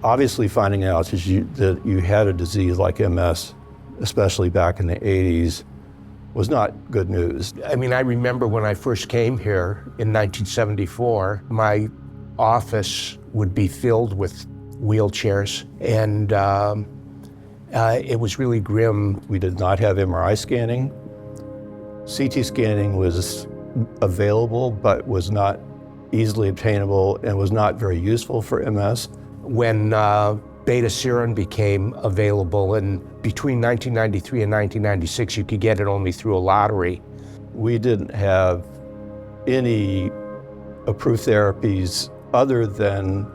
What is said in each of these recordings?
Obviously, finding out that you had a disease like MS, especially back in the 80s, was not good news. I mean, I remember when I first came here in 1974, my office would be filled with wheelchairs, and it was really grim. We did not have MRI scanning. CT scanning was available, but was not easily obtainable and was not very useful for MS. When beta serum became available, and between 1993 and 1996, you could get it only through a lottery. We didn't have any approved therapies other than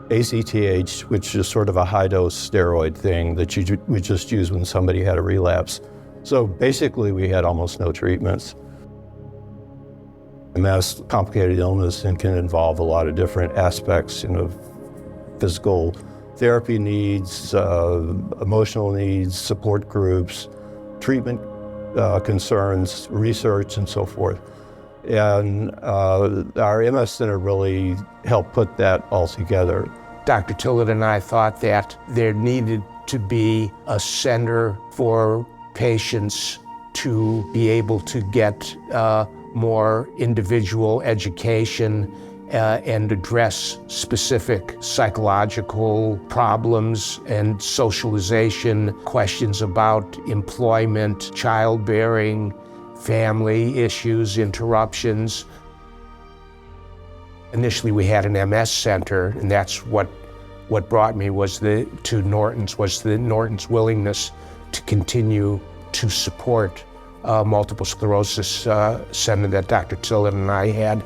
ACTH, which is sort of a high-dose steroid thing that we just use when somebody had a relapse. So basically, we had almost no treatments. MS, complicated illness, and can involve a lot of different aspects, physical therapy needs, emotional needs, support groups, treatment concerns, research, and so forth. And our MS Center really helped put that all together. Dr. Tillett and I thought that there needed to be a center for patients to be able to get more individual education and address specific psychological problems and socialization, questions about employment, childbearing, family issues, interruptions. Initially, we had an MS center, and that's what brought me to Norton's willingness to continue to support multiple sclerosis center that Dr. Tillett and I had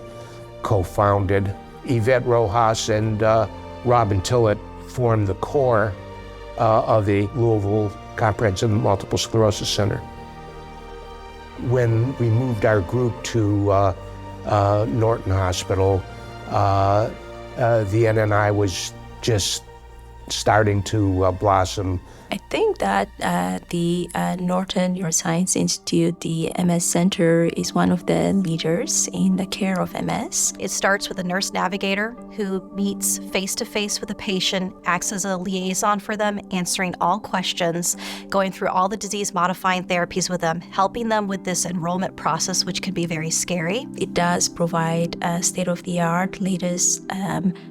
co-founded. Yvette Rojas and Robin Tillett formed the core of the Louisville Comprehensive Multiple Sclerosis Center. When we moved our group to Norton Hospital, the NNI was just starting to blossom. I think that the Norton Neuroscience Institute, the MS Center, is one of the leaders in the care of MS. It starts with a nurse navigator who meets face-to-face with a patient, acts as a liaison for them, answering all questions, going through all the disease-modifying therapies with them, helping them with this enrollment process, which can be very scary. It does provide state-of-the-art, latest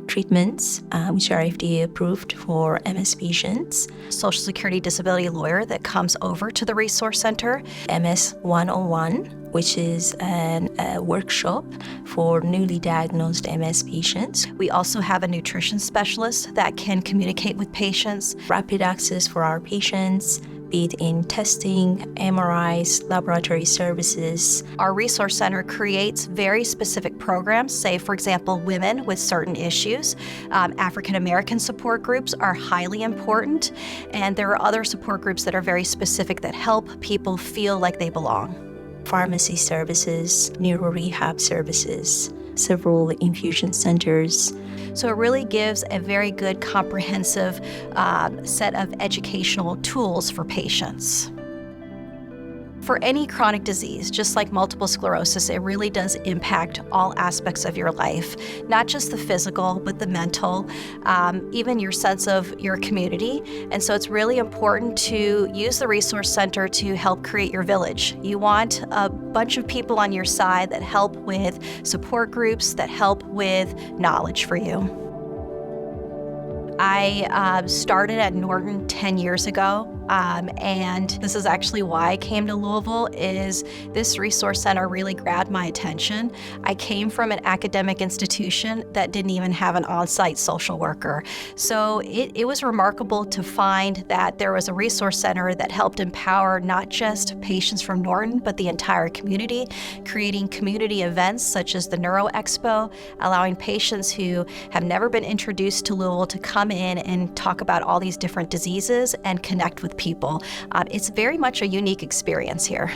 treatments, which are FDA approved for MS patients. Social Security disability lawyer that comes over to the Resource Center. MS 101, which is a workshop for newly diagnosed MS patients. We also have a nutrition specialist that can communicate with patients. Rapid access for our patients, be it in testing, MRIs, laboratory services. Our Resource Center creates very specific programs, say, for example, women with certain issues. African American support groups are highly important, and there are other support groups that are very specific that help people feel like they belong. Pharmacy services, neuro rehab services, several infusion centers. So it really gives a very good comprehensive set of educational tools for patients. For any chronic disease, just like multiple sclerosis, it really does impact all aspects of your life, not just the physical, but the mental, even your sense of your community. And so it's really important to use the Resource Center to help create your village. You want a bunch of people on your side that help with support groups, that help with knowledge for you. I started at Norton 10 years ago, and this is actually why I came to Louisville, is this Resource Center really grabbed my attention. I came from an academic institution that didn't even have an on-site social worker. So it was remarkable to find that there was a Resource Center that helped empower not just patients from Norton, but the entire community, creating community events such as the Neuro Expo, allowing patients who have never been introduced to Louisville to come in and talk about all these different diseases and connect with people. It's very much a unique experience here.